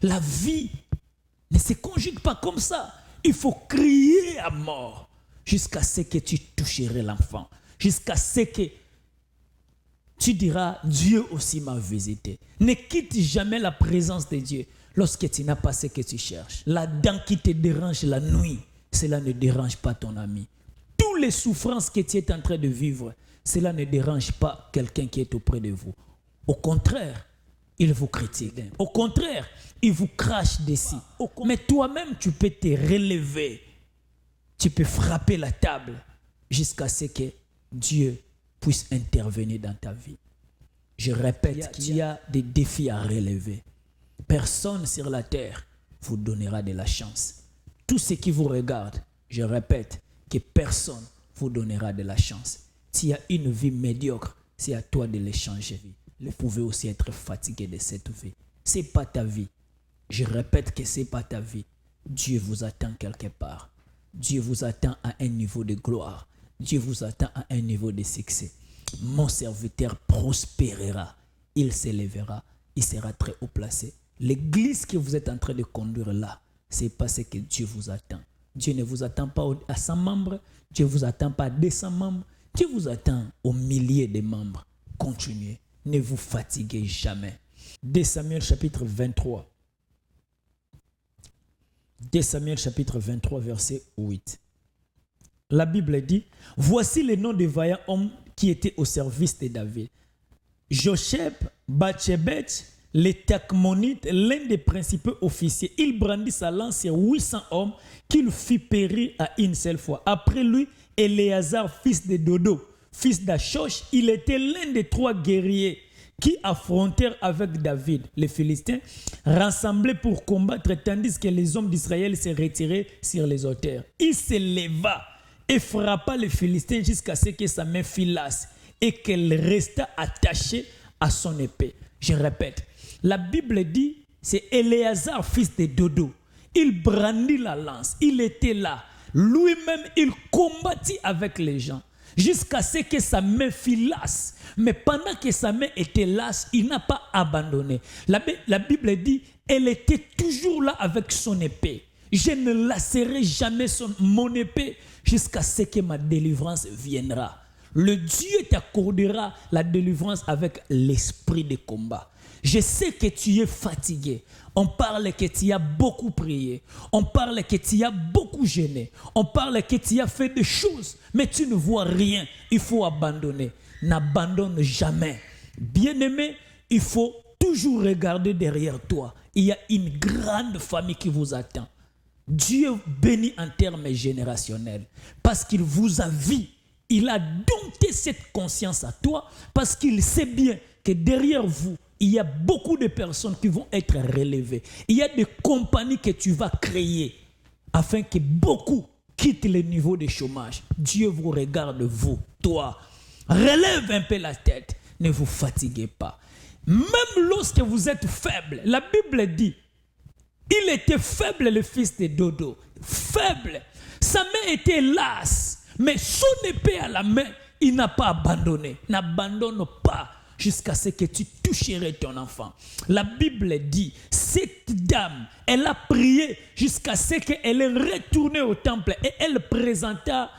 La vie ne se conjugue pas comme ça. Il faut crier à mort jusqu'à ce que tu toucherais l'enfant. Jusqu'à ce que tu diras, Dieu aussi m'a visité. Ne quitte jamais la présence de Dieu lorsque tu n'as pas ce que tu cherches. La dent qui te dérange la nuit, cela ne dérange pas ton ami. Toutes les souffrances que tu es en train de vivre, cela ne dérange pas quelqu'un qui est auprès de vous. Au contraire, il vous critique. Au contraire, il vous crache dessus. Mais toi-même, tu peux te relever. Tu peux frapper la table jusqu'à ce que Dieu puisse intervenir dans ta vie. Je répète qu'il y a des défis à relever. Personne sur la terre vous donnera de la chance. Tout ce qui vous regarde, je répète que personne vous donnera de la chance. S'il y a une vie médiocre, c'est à toi de l'échanger. Vous pouvez aussi être fatigué de cette vie. Ce n'est pas ta vie. Je répète que ce n'est pas ta vie. Dieu vous attend quelque part. Dieu vous attend à un niveau de gloire. Dieu vous attend à un niveau de succès. Mon serviteur prospérera. Il s'élèvera. Il sera très haut placé. L'église que vous êtes en train de conduire là, c'est parce que Dieu vous attend. Dieu ne vous attend pas à 100 membres. Dieu ne vous attend pas à 200 membres. Dieu vous attend aux milliers de membres. Continuez. Ne vous fatiguez jamais. 2 Samuel chapitre 23. 2 Samuel chapitre 23 verset 8. La Bible dit, voici les noms des vaillants hommes qui étaient au service de David. Josheb, Batshebet, les Takmonites, l'un des principaux officiers, il brandit sa lance sur 800 hommes qu'il fit périr à une seule fois. Après lui, Éléazar, fils de Dodo, fils d'Achosh, il était l'un des 3 guerriers qui affrontèrent avec David, les Philistins, rassemblés pour combattre, tandis que les hommes d'Israël se retiraient sur les hauteurs. Il se leva et frappa les Philistins jusqu'à ce que sa main fît lasse et qu'elle resta attachée à son épée. Je répète, la Bible dit, c'est Éléazar, fils de Dodo. Il brandit la lance, il était là. Lui-même, il combattit avec les gens jusqu'à ce que sa main fît lasse. Mais pendant que sa main était lasse, il n'a pas abandonné. La Bible dit, elle était toujours là avec son épée. Je ne lasserai jamais mon épée jusqu'à ce que ma délivrance viendra. Le Dieu t'accordera la délivrance avec l'esprit de combat. Je sais que tu es fatigué. On parle que tu as beaucoup prié. On parle que tu as beaucoup gêné. On parle que tu as fait des choses, mais tu ne vois rien. Il faut abandonner. N'abandonne jamais. Bien-aimé, il faut toujours regarder derrière toi. Il y a une grande famille qui vous attend. Dieu bénit en termes générationnels parce qu'il vous a vu. Il a dompté cette conscience à toi parce qu'il sait bien que derrière vous, il y a beaucoup de personnes qui vont être relevées. Il y a des compagnies que tu vas créer afin que beaucoup quittent le niveau de chômage. Dieu vous regarde, vous, toi. Relève un peu la tête. Ne vous fatiguez pas. Même lorsque vous êtes faible, la Bible dit, il était faible le fils de Dodo. Faible. Sa main était lasse. Mais son épée à la main, il n'a pas abandonné. N'abandonne pas jusqu'à ce que tu toucherais ton enfant. La Bible dit, cette dame, elle a prié jusqu'à ce qu'elle est retournée au temple et elle présenta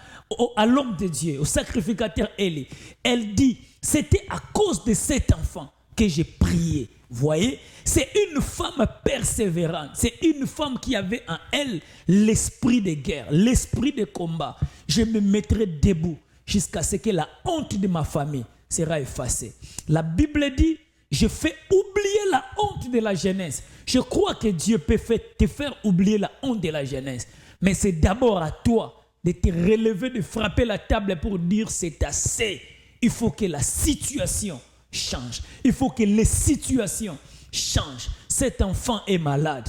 à l'homme de Dieu, au sacrificateur Élie. Elle dit, c'était à cause de cet enfant que j'ai prié. Voyez, c'est une femme persévérante. C'est une femme qui avait en elle l'esprit de guerre, l'esprit de combat. Je me mettrai debout jusqu'à ce que la honte de ma famille sera effacée. La Bible dit, je fais oublier la honte de la jeunesse. Je crois que Dieu peut te faire oublier la honte de la jeunesse. Mais c'est d'abord à toi de te relever, de frapper la table pour dire c'est assez. Il faut que la situation change. Il faut que les situations changent. Cet enfant est malade.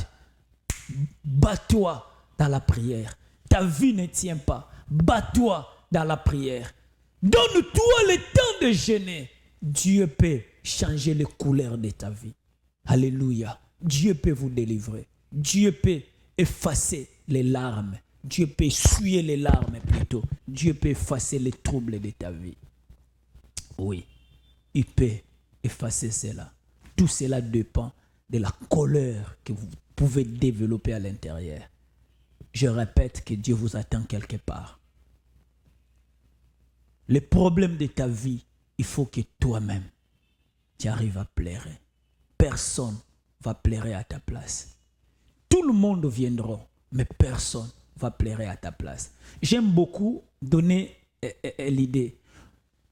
Bats-toi dans la prière. Ta vie ne tient pas. Bats-toi dans la prière. Donne-toi le temps de jeûner. Dieu peut changer les couleurs de ta vie. Alléluia. Dieu peut vous délivrer. Dieu peut effacer les larmes. Dieu peut essuyer les larmes plutôt. Dieu peut effacer les troubles de ta vie. Oui, il peut effacer cela. Tout cela dépend de la colère que vous pouvez développer à l'intérieur. Je répète que Dieu vous attend quelque part. Les problèmes de ta vie, il faut que toi-même, tu arrives à pleurer. Personne va pleurer à ta place. Tout le monde viendra, mais personne va pleurer à ta place. J'aime beaucoup donner l'idée.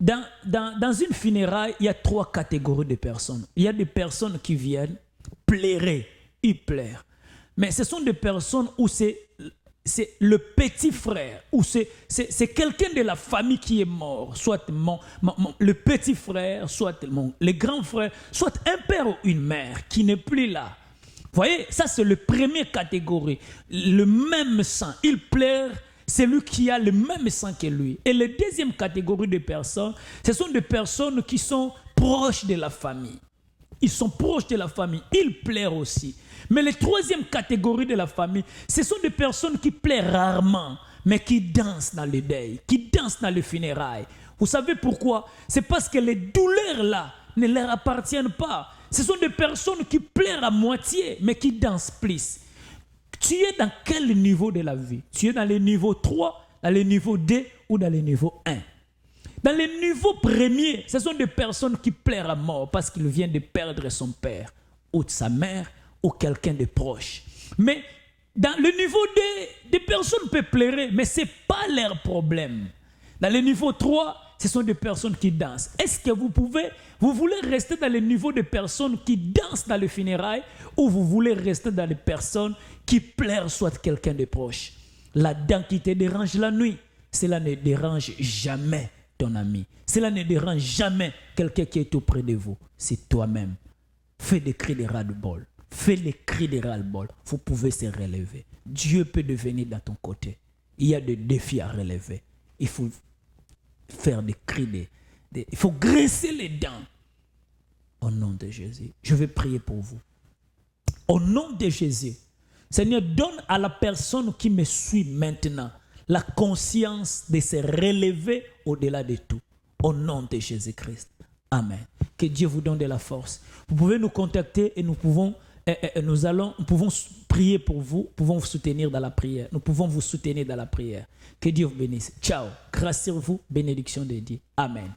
Dans une funéraille, il y a 3 catégories de personnes. Il y a des personnes qui viennent pleurer, ils pleurent. Mais ce sont des personnes où c'est le petit frère, ou c'est quelqu'un de la famille qui est mort, soit le petit frère, soit le grand frère, soit un père ou une mère qui n'est plus là. Vous voyez, ça c'est la première catégorie. Le même sang, il pleure, c'est lui qui a le même sang que lui. Et la deuxième catégorie de personnes, ce sont des personnes qui sont proches de la famille. Ils sont proches de la famille, ils pleurent aussi. Mais la troisième catégorie de la famille, ce sont des personnes qui pleurent rarement, mais qui dansent dans le deuil, qui dansent dans les funérailles. Vous savez pourquoi? C'est parce que les douleurs là ne leur appartiennent pas. Ce sont des personnes qui pleurent à moitié, mais qui dansent plus. Tu es dans quel niveau de la vie? Tu es dans le niveau 3, dans le niveau 2 ou dans le niveau 1? Dans le niveau premier, ce sont des personnes qui pleurent à mort parce qu'il vient de perdre son père ou de sa mère ou quelqu'un de proche. Mais dans le niveau 2, des personnes peuvent pleurer, mais ce n'est pas leur problème. Dans le niveau 3, ce sont des personnes qui dansent. Est-ce que vous voulez rester dans le niveau de personnes qui dansent dans les funérailles ou vous voulez rester dans les personnes qui pleurent soit quelqu'un de proche? La dent qui te dérange la nuit, cela ne dérange jamais ton ami. Cela ne dérange jamais quelqu'un qui est auprès de vous. C'est toi-même. Fais des cris de ras-le-bol. Fais les cris de ras-le-bol. Vous pouvez se relever. Dieu peut devenir dans ton côté. Il y a des défis à relever. Il faut faire des cris, il faut graisser les dents. Au nom de Jésus, je vais prier pour vous. Au nom de Jésus, Seigneur, donne à la personne qui me suit maintenant la conscience de se relever au-delà de tout. Au nom de Jésus-Christ. Amen. Que Dieu vous donne de la force. Vous pouvez nous contacter et nous pouvons prier pour vous, nous pouvons vous soutenir dans la prière. Nous pouvons vous soutenir dans la prière. Que Dieu vous bénisse. Ciao. Grâce sur vous, bénédiction de Dieu. Amen.